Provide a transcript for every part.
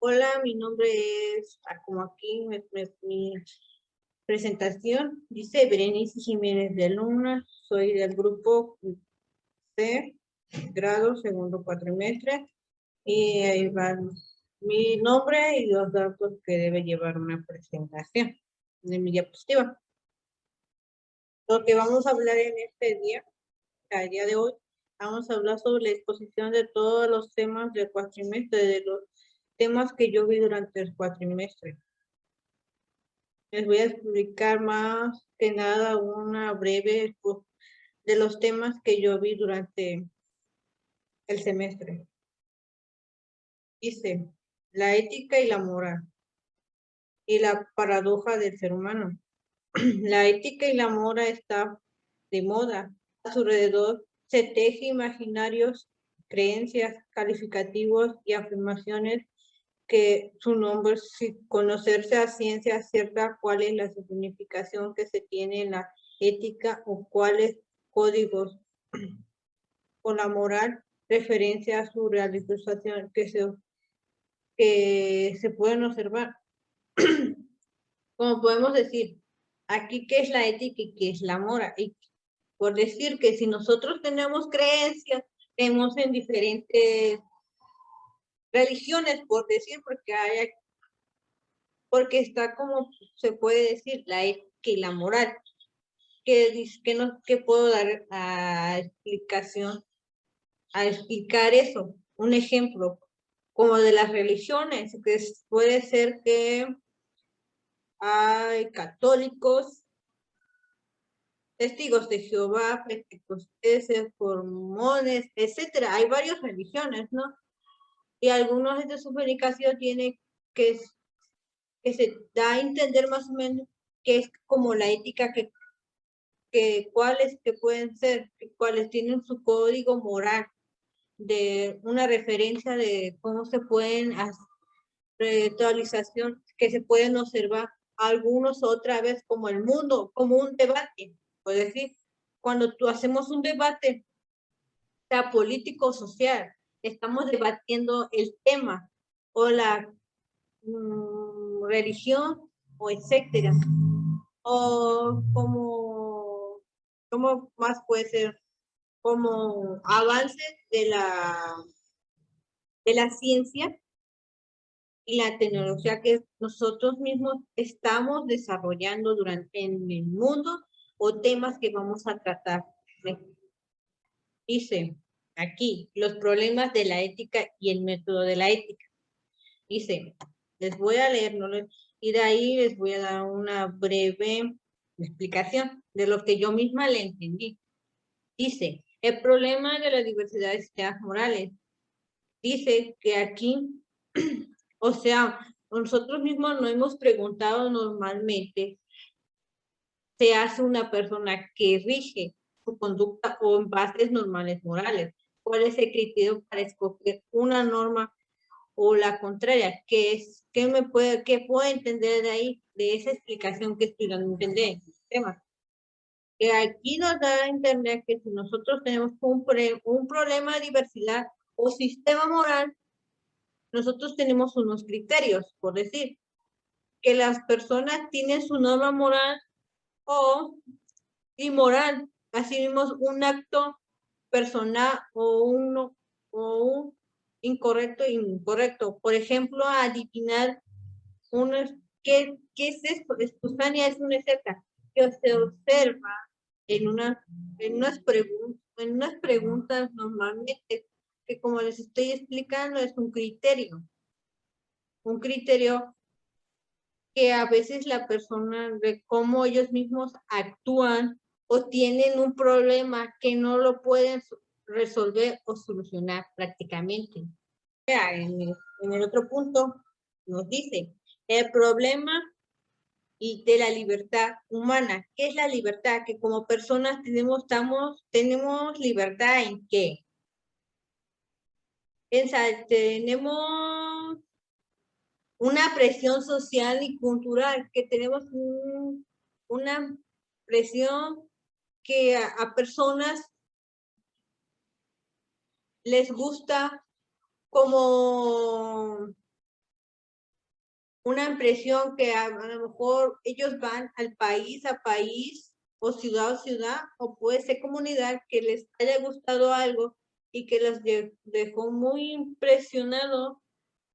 Hola, mi nombre es, como aquí mi presentación, dice Berenice Jiménez de Luna, soy del grupo C, grado segundo cuatrimestre, y ahí va mi nombre y los datos que debe llevar una presentación de mi diapositiva. Lo que vamos a hablar en este día, el día de hoy, vamos a hablar sobre la exposición de todos los temas del cuatrimestre, de los temas que yo vi durante el cuatrimestre. Les voy a explicar más que nada una breve de los temas que yo vi durante el semestre. Dice, la ética y la moral y la paradoja del ser humano. La ética y la moral está de moda. A su alrededor se teje imaginarios, creencias, calificativos y afirmaciones que su nombre, sin conocerse a ciencia cierta cuál es la significación que se tiene en la ética o cuáles códigos o la moral, referencia a su realización que se pueden observar. Como podemos decir, aquí qué es la ética y qué es la moral. Y por decir que si nosotros tenemos creencias, tenemos en diferentes religiones, por decir, porque está como se puede decir la ética y la moral, que puedo dar a explicar eso. Un ejemplo, como de las religiones, que puede ser que hay católicos, testigos de Jehová, pentecosteses, mormones, etcétera. Hay varias religiones, ¿no? Y algunos de su predicación tiene que se da a entender más o menos que es como la ética cuáles que pueden ser, cuáles tienen su código moral, de una referencia de cómo se pueden actualización que se pueden observar algunos otra vez como el mundo, como un debate. Es decir, cuando hacemos un debate, sea político o social, estamos debatiendo el tema o la religión o etcétera. O como más puede ser como avances de la ciencia y la tecnología que nosotros mismos estamos desarrollando en el mundo o temas que vamos a tratar. Dice aquí los problemas de la ética y el método de la ética. Dice, les voy a leer, y de ahí les voy a dar una breve explicación de lo que yo misma le entendí. Dice, el problema de la diversidad de sistemas morales. Dice que aquí, o sea, nosotros mismos nos hemos preguntado normalmente, ¿se hace una persona que rige su conducta o en bases normales morales? ¿Cuál es el criterio para escoger una norma o la contraria? ¿Qué puedo entender de ahí, de esa explicación que estoy dando a entender en el tema? Que aquí nos da a entender que si nosotros tenemos un problema de diversidad o sistema moral, nosotros tenemos unos criterios, por decir, que las personas tienen su norma moral o inmoral, así mismo un acto personal o un incorrecto. Por ejemplo, adivinar ¿qué es esto? Espontánea es una receta que se observa en unas preguntas normalmente, que como les estoy explicando es un criterio que a veces la persona de cómo ellos mismos actúan o tienen un problema que no lo pueden resolver o solucionar prácticamente. En el otro punto nos dice, el problema y de la libertad humana. ¿Qué es la libertad? Que como personas tenemos libertad en qué. Tenemos una presión social y cultural, que tenemos una presión que a personas les gusta como una impresión que a lo mejor ellos van al país a país, o ciudad, o puede ser comunidad que les haya gustado algo y que los dejó muy impresionado,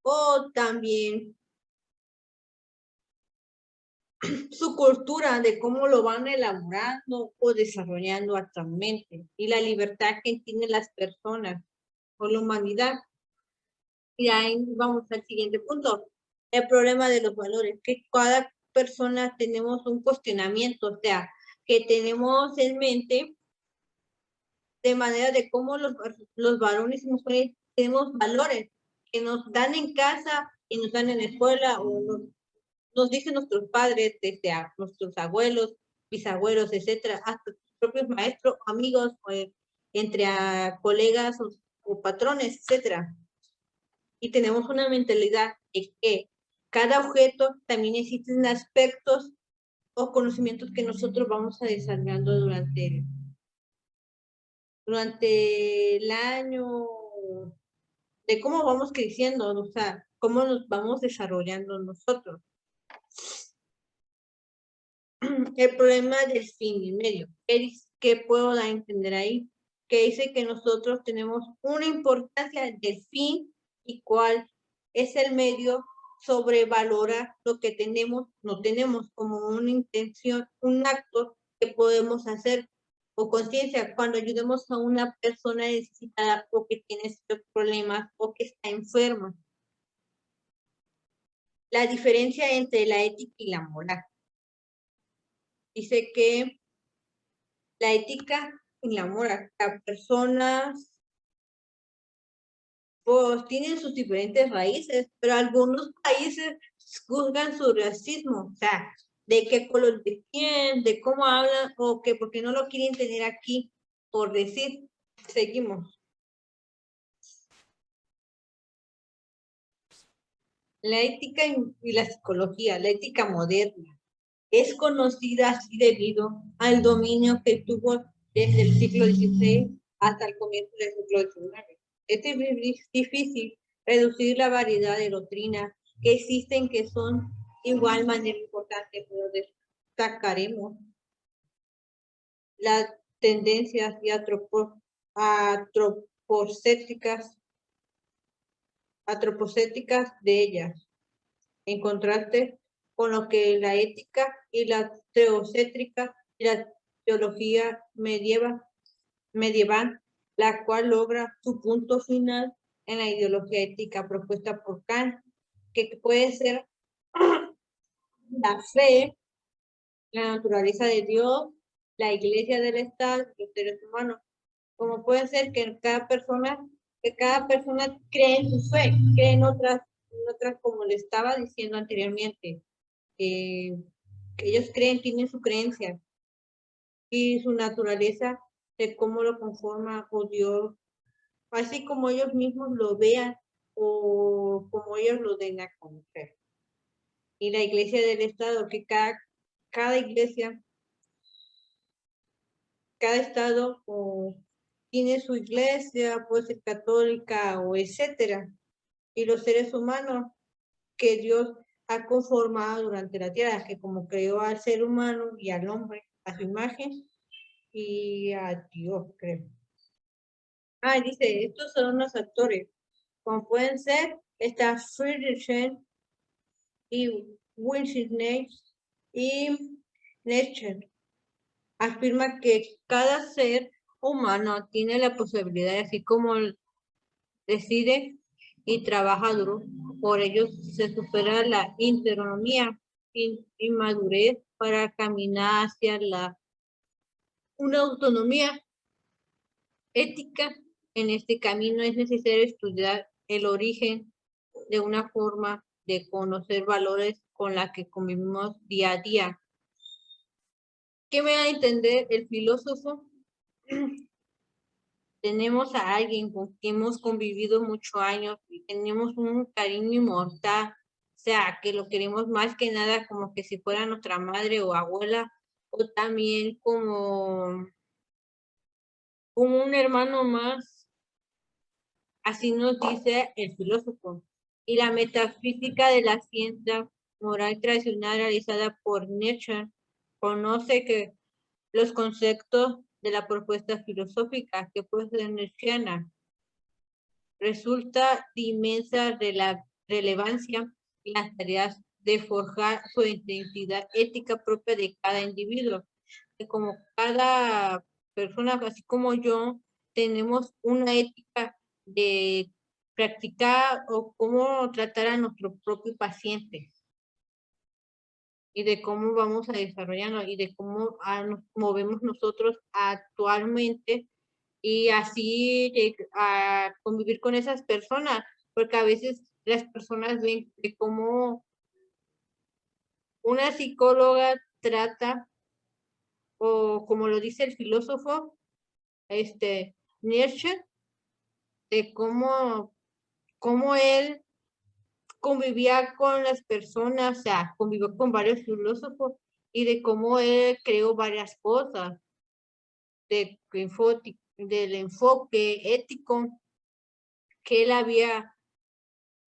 o también su cultura de cómo lo van elaborando o desarrollando actualmente, y la libertad que tienen las personas o la humanidad. Y ahí vamos al siguiente punto, el problema de los valores, que cada persona tenemos un cuestionamiento, o sea, que tenemos en mente de manera de cómo los varones y mujeres tenemos valores que nos dan en casa y nos dan en la escuela, o nos dicen nuestros padres, desde a nuestros abuelos, bisabuelos, etcétera, hasta sus propios maestros, amigos, entre colegas o patrones, etcétera. Y tenemos una mentalidad de que cada objeto también existen aspectos o conocimientos que nosotros vamos a desarrollando durante el año, de cómo vamos creciendo, o sea, cómo nos vamos desarrollando nosotros. El problema del fin y medio, ¿qué puedo dar a entender ahí? Que dice que nosotros tenemos una importancia del fin y cuál es el medio, sobrevalora lo que tenemos, no tenemos como una intención, un acto que podemos hacer o conciencia cuando ayudemos a una persona necesitada o que tiene estos problemas o que está enferma. La diferencia entre la ética y la moral. Dice que la ética y la moral, las personas pues tienen sus diferentes raíces, pero algunos países juzgan su racismo, o sea, de qué color de piel, de cómo hablan, o que porque no lo quieren tener aquí, por decir. Seguimos. La ética y la psicología, la ética moderna, es conocida así debido al dominio que tuvo desde el siglo XVI hasta el comienzo del siglo XIX. Es difícil reducir la variedad de doctrinas que existen, que son igual manera importante, pero destacaremos las tendencias y antropocéntricas de ellas, en contraste con lo que la ética y la teocéntrica y la teología medieval, la cual logra su punto final en la ideología ética propuesta por Kant, que puede ser la fe, la naturaleza de Dios, la iglesia del Estado, los seres humanos, como puede ser que cada persona cree en su fe, cree en otras, como le estaba diciendo anteriormente, que ellos creen, tienen su creencia y su naturaleza de cómo lo conforma o Dios, así como ellos mismos lo vean o como ellos lo den a conocer. Y la iglesia del Estado, que cada iglesia, cada estado tiene su iglesia, puede ser católica o etcétera. Y los seres humanos que Dios ha conformado durante la tierra, que como creó al ser humano y al hombre a su imagen y a Dios, creo. Dice, estos son los actores, como pueden ser, está Friedrich y Winston y Nietzsche. Afirma que cada ser humano tiene la posibilidad, así como decide y trabaja duro, por ello se supera la interonomía y inmadurez para caminar hacia una autonomía ética. En este camino es necesario estudiar el origen de una forma de conocer valores con la que convivimos día a día. ¿Qué me va a entender el filósofo? Tenemos a alguien con quien hemos convivido muchos años y tenemos un cariño inmortal, o sea, que lo queremos más que nada como que si fuera nuestra madre o abuela, o también como un hermano más. Así nos dice el filósofo. Y la metafísica de la ciencia moral tradicional realizada por Nietzsche conoce que los conceptos de la propuesta filosófica que puede ser nietzscheana resulta de inmensa relevancia en las tareas de forjar su identidad ética propia de cada individuo, que como cada persona, así como yo, tenemos una ética de practicar o cómo tratar a nuestro propio paciente y de cómo vamos a desarrollarnos y de cómo nos movemos nosotros actualmente y así a convivir con esas personas, porque a veces las personas ven de cómo una psicóloga trata, o como lo dice el filósofo, Nietzsche, de cómo él convivía con las personas, o sea, convivió con varios filósofos y de cómo él creó varias cosas, del enfoque ético que él había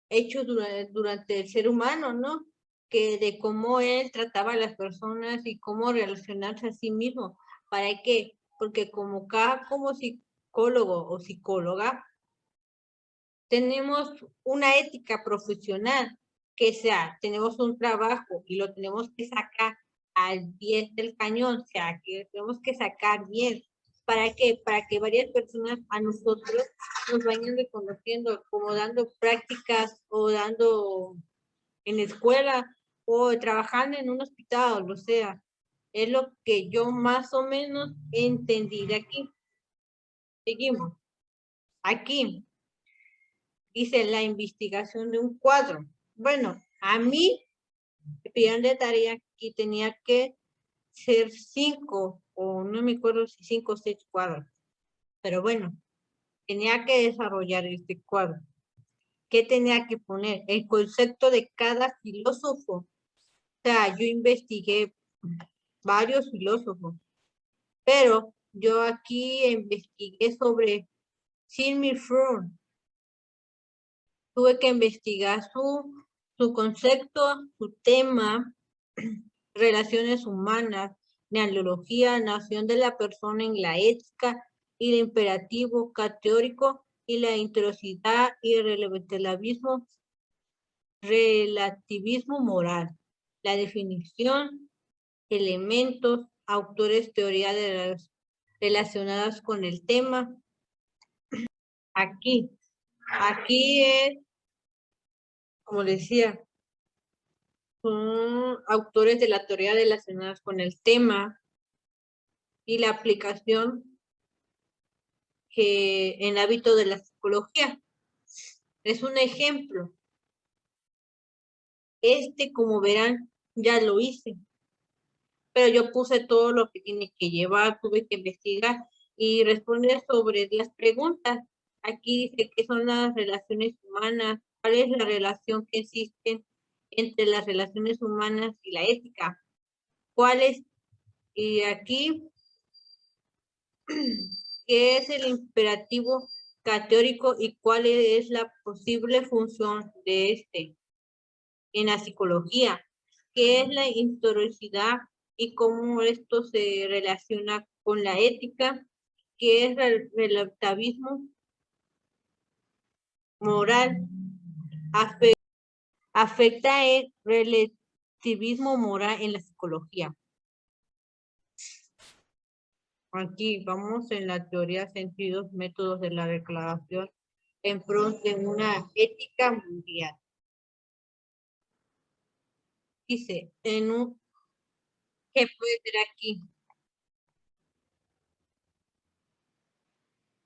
hecho durante el ser humano, ¿no? Que de cómo él trataba a las personas y cómo relacionarse a sí mismo. ¿Para qué? Porque como psicólogo o psicóloga, tenemos una ética profesional, que sea, tenemos un trabajo y lo tenemos que sacar al 10 del cañón, o sea, que tenemos que sacar 10. ¿Para qué? Para que varias personas a nosotros nos vayan reconociendo, como dando prácticas o dando en escuela o trabajando en un hospital, o sea, es lo que yo más o menos entendí de aquí. Seguimos. Aquí dice la investigación de un cuadro. Bueno, a mí me pidieron de tarea que tenía que ser 5, o no me acuerdo si 5 o 6 cuadros. Pero bueno, tenía que desarrollar este cuadro. ¿Qué tenía que poner? El concepto de cada filósofo. O sea, yo investigué varios filósofos, pero yo aquí investigué sobre Sigmund Freud. Tuve que investigar su concepto, su tema, relaciones humanas, neurología, nación de la persona en la ética y el imperativo categórico y la interosidad y el relativismo moral, la definición, elementos, autores, teoría de las relacionadas con el tema. Aquí es, como decía, son autores de la teoría relacionadas con el tema y la aplicación que en el hábito de la psicología. Es un ejemplo. Como verán, ya lo hice, pero yo puse todo lo que tiene que llevar, tuve que investigar y responder sobre las preguntas. Aquí dice qué son las relaciones humanas, cuál es la relación que existe entre las relaciones humanas y la ética, y aquí, qué es el imperativo categórico y cuál es la posible función de en la psicología, qué es la historicidad y cómo esto se relaciona con la ética, qué es el relativismo moral, afecta el relativismo moral en la psicología. Aquí vamos en la teoría, sentidos, métodos de la declaración en pro de una ética mundial. Dice, ¿qué puede ser aquí?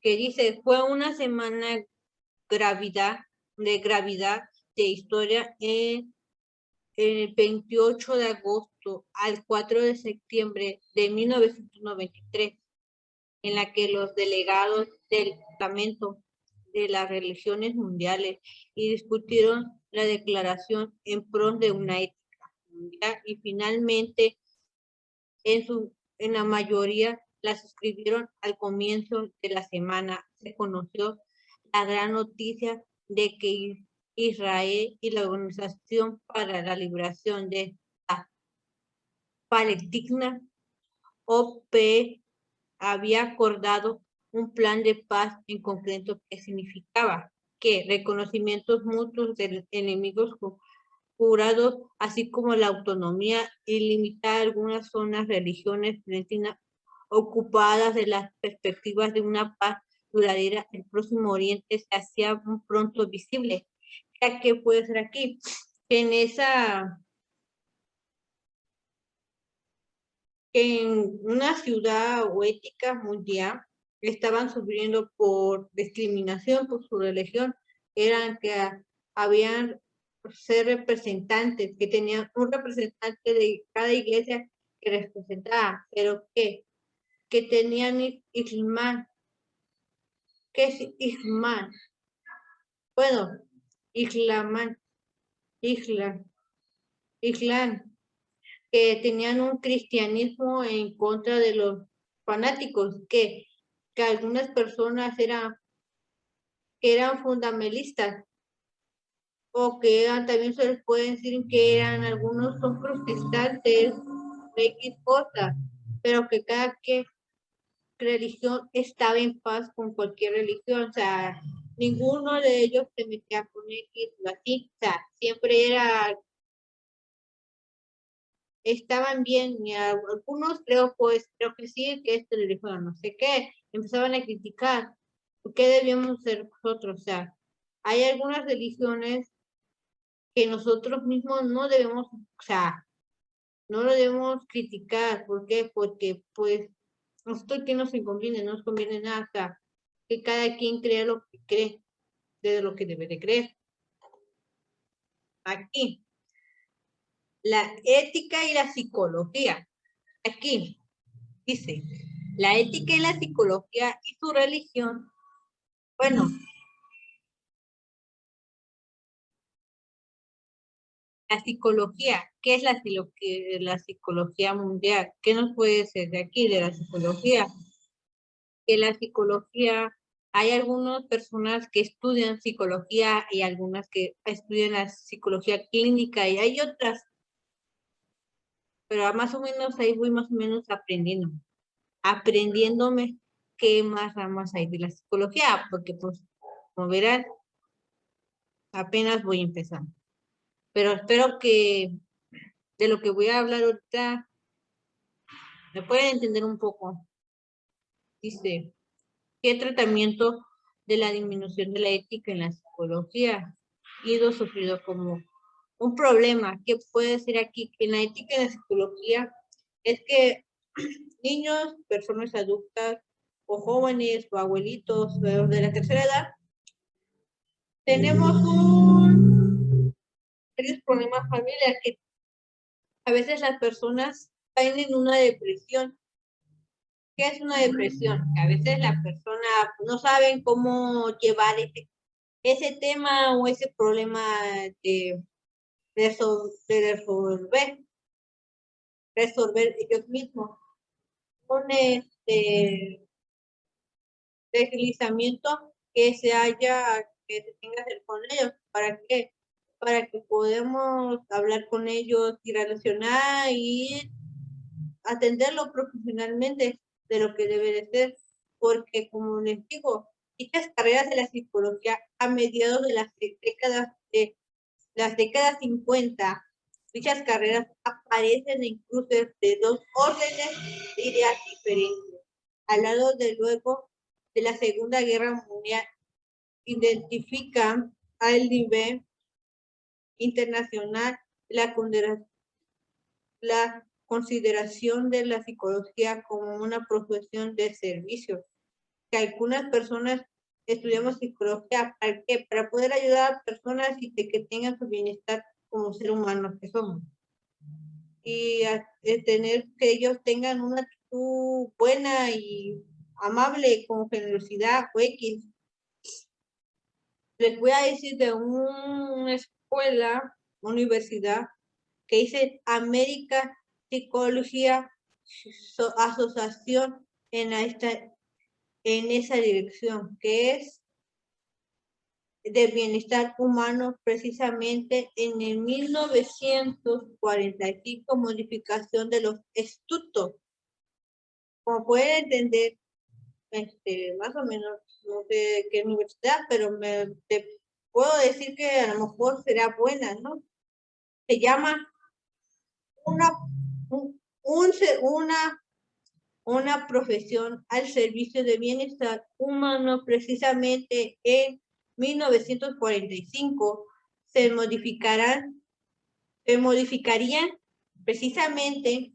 Que dice, fue una semana de gravedad de historia el 28 de agosto al 4 de septiembre de 1993, en la que los delegados del Parlamento de las religiones mundiales y discutieron la declaración en pro de una ética mundial y finalmente en la mayoría las escribieron al comienzo de la semana. Se conoció la gran noticia de que Israel y la Organización para la Liberación de Palestina, OP, había acordado un plan de paz en concreto que significaba que reconocimientos mutuos de enemigos jurados, así como la autonomía ilimitada de algunas zonas, religiones palestinas ocupadas de las perspectivas de una paz duradera, el Próximo Oriente se hacía pronto visible. Ya que puede ser aquí, en esa, en una ciudad o ética mundial, estaban sufriendo por discriminación por su religión, eran que habían ser representantes, que tenían un representante de cada iglesia que representaba, pero que tenían Islam. ¿Qué es Islam? Bueno, Islam, Islam, Islam, que tenían un cristianismo en contra de los fanáticos, que algunas personas eran fundamentalistas, o que también se les puede decir que algunos son protestantes, de X cosa, pero que cada religión estaba en paz con cualquier religión, o sea, ninguno de ellos se metía con X o así, o sea, siempre estaban bien, y algunos creo que sí, que esto le dijo no sé qué, empezaban a criticar, ¿qué debíamos ser nosotros? O sea, hay algunas religiones que nosotros mismos no debemos, o sea, no lo debemos criticar. ¿Por qué? Porque pues nosotros que nos conviene, no nos conviene nada, o sea, que cada quien crea lo que cree, de lo que debe de creer. Aquí, la ética y la psicología. Aquí dice, la ética y la psicología y su religión. Bueno, la psicología, ¿qué es la psicología mundial? ¿Qué nos puede decir de aquí, de la psicología? Que la psicología, hay algunas personas que estudian psicología y algunas que estudian la psicología clínica y hay otras, pero más o menos ahí voy más o menos aprendiéndome qué más ramas hay de la psicología, porque pues, como verán, apenas voy empezando. Pero espero que de lo que voy a hablar ahorita me pueden entender un poco. Dice, ¿qué tratamiento de la disminución de la ética en la psicología ha ido sufrido como un problema? ¿Qué puede ser aquí? Que en la ética en la psicología es que niños, personas adultas o jóvenes o abuelitos de la tercera edad tenemos serios problemas familiares que a veces las personas caen en una depresión. ¿Qué es una depresión? Que a veces las personas no saben cómo llevar ese tema o ese problema de, de resolver ellos mismos. Un deslizamiento que se tenga que hacer con ellos. ¿Para qué? Para que podamos hablar con ellos y relacionar y atenderlo profesionalmente de lo que debe de ser, porque como les digo, estas carreras de la psicología a mediados de las décadas 50, dichas carreras aparecen en cruces de dos órdenes de ideas diferentes. Al lado de luego de la Segunda Guerra Mundial, identifican al nivel internacional la consideración de la psicología como una profesión de servicio, que algunas personas estudiamos psicología ¿para qué? Para poder ayudar a personas y que tengan su bienestar como ser humanos que somos. Y tener que ellos tengan una actitud buena y amable con generosidad o X. Les voy a decir de una escuela, universidad, que dice América Psicología Asociación en esa dirección, que es del bienestar humano precisamente en el 1945, modificación de los estatutos. Como pueden entender, más o menos, no sé qué universidad, pero te puedo decir que a lo mejor será buena, ¿no? Se llama una profesión al servicio de bienestar humano. Precisamente en 1945 se modificarían precisamente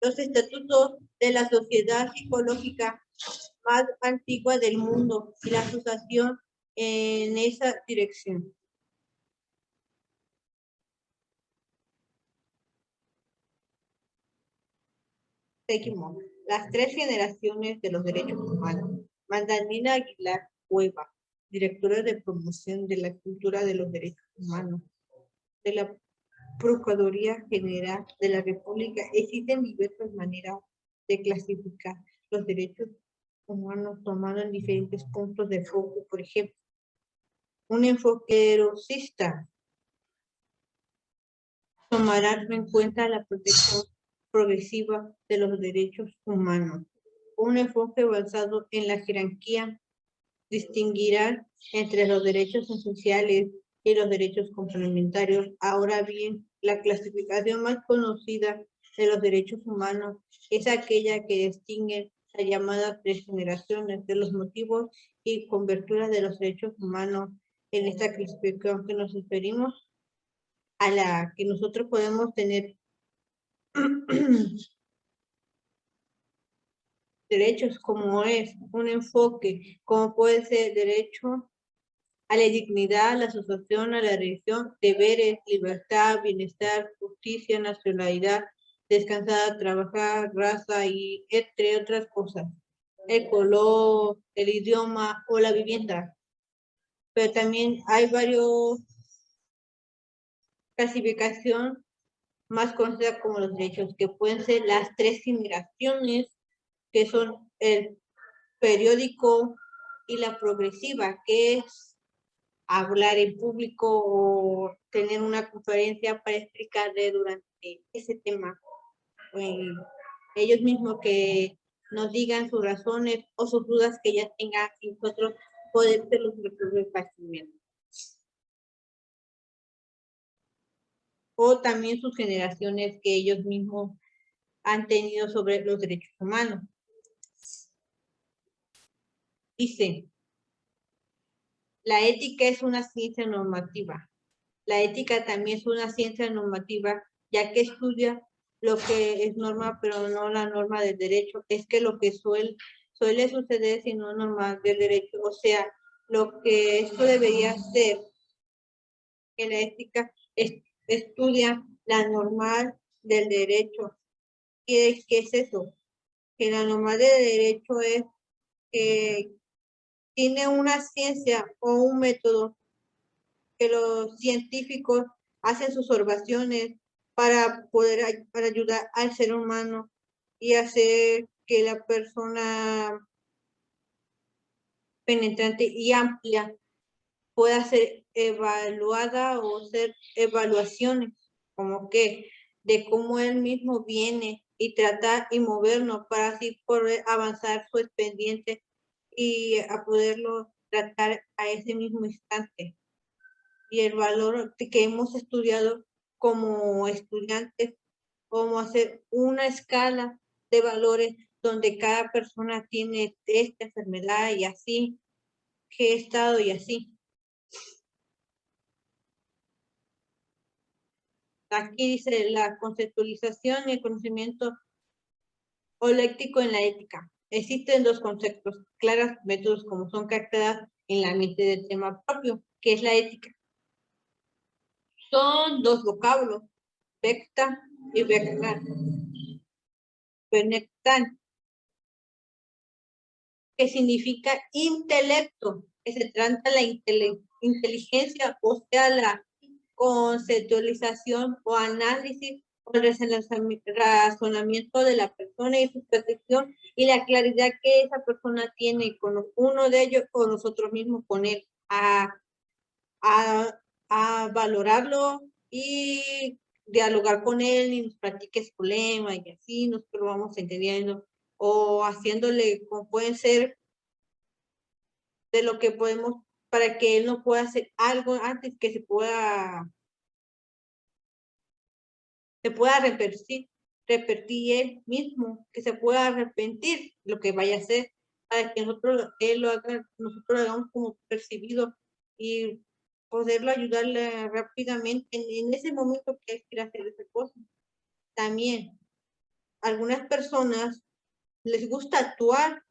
los estatutos de la sociedad psicológica más antigua del mundo y la asociación en esa dirección. Seguimos. Las tres generaciones de los derechos humanos. Magdalena Aguilar Cueva, directora de promoción de la cultura de los derechos humanos de la Procuraduría General de la República. Existen diversas maneras de clasificar los derechos humanos tomando en diferentes puntos de foco. Por ejemplo, un enfoque erosista tomará en cuenta la protección progresiva de los derechos humanos. Un enfoque basado en la jerarquía distinguirá entre los derechos esenciales y los derechos complementarios. Ahora bien, la clasificación más conocida de los derechos humanos es aquella que distingue las llamadas tres generaciones de los motivos y coberturas de los derechos humanos. En esta clasificación que nos referimos a la que nosotros podemos tener derechos, como es un enfoque, como puede ser derecho a la dignidad, a la asociación, a la religión, deberes, libertad, bienestar, justicia, nacionalidad, descansar, trabajar, raza y entre otras cosas. El color, el idioma o la vivienda. Pero también hay varios clasificaciones más conocidas como los derechos, que pueden ser las tres generaciones, que son el periódico y la progresiva, que es hablar en público o tener una conferencia para explicarle durante ese tema. Ellos mismos que nos digan sus razones o sus dudas que ya tengan y nosotros poder los resolver fácilmente. O también sus generaciones que ellos mismos han tenido sobre los derechos humanos. Dice, la ética es una ciencia normativa. La ética también es una ciencia normativa, ya que estudia lo que es norma, pero no la norma del derecho. Es que lo que suele suceder si no norma del derecho, o sea, lo que esto debería ser, que la ética estudia la normal del derecho. ¿Qué es eso? Que la normal del derecho es que tiene una ciencia o un método que los científicos hacen sus observaciones para poder para ayudar al ser humano y hacer que la persona penetrante y amplia pueda ser evaluada o hacer evaluaciones como que de cómo él mismo viene y tratar y movernos para así poder avanzar su expediente y a poderlo tratar a ese mismo instante. Y el valor que hemos estudiado como estudiantes, cómo hacer una escala de valores donde cada persona tiene esta enfermedad y así, qué estado y así. Aquí dice la conceptualización y el conocimiento holéctico en la ética. Existen dos conceptos claros, métodos como son captadas en la mente del tema propio, que es la ética. Son dos vocablos, vecta y vectan. Vectan, que significa intelecto, que se trata la inteligencia, o sea, la conceptualización o análisis el razonamiento de la persona y su percepción y la claridad que esa persona tiene con uno de ellos o nosotros mismos con él, a valorarlo y dialogar con él y nos platique su problema y así nosotros lo vamos entendiendo o haciéndole como pueden ser de lo que podemos para que él no pueda hacer algo antes que se pueda repetir él mismo, que se pueda arrepentir lo que vaya a hacer, para que él lo haga, nosotros lo hagamos como percibido y poderlo ayudarle rápidamente en ese momento que él quiera hacer esa cosa. También, algunas personas les gusta actuar,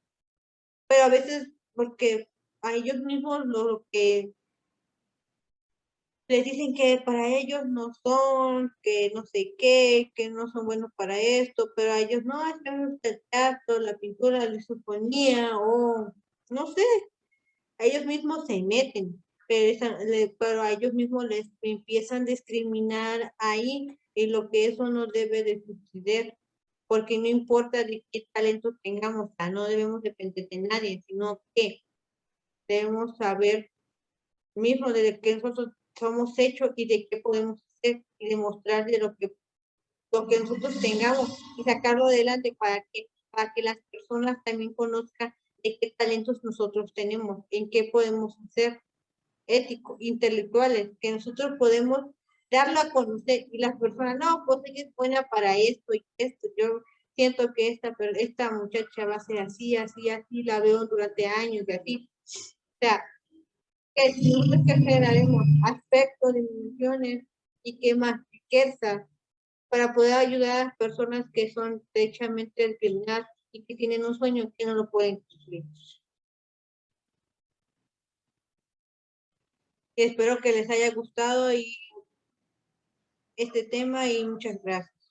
pero a veces porque a ellos mismos lo que les dicen que para ellos no son, que no sé qué, que no son buenos para esto, pero a ellos no, es que les gusta el teatro, la pintura, la sinfonía, o no sé, a ellos mismos se meten, pero a ellos mismos les empiezan a discriminar ahí, y lo que eso no debe de suceder, porque no importa de qué talento tengamos, o sea, no debemos depender de nadie, sino que debemos saber mismo de que nosotros somos hechos y de qué podemos hacer y demostrar de lo que nosotros tengamos y sacarlo adelante para que las personas también conozcan de qué talentos nosotros tenemos, en qué podemos hacer éticos, intelectuales, que nosotros podemos darlo a conocer y las personas, no, pues ella es buena para esto y esto, yo siento que esta muchacha va a ser así, así, así, la veo durante años y así. O sea, que si nosotros que generaremos aspectos, dimensiones y que más riqueza para poder ayudar a las personas que son derechamente discriminadas y que tienen un sueño que no lo pueden cumplir. Espero que les haya gustado este tema y muchas gracias.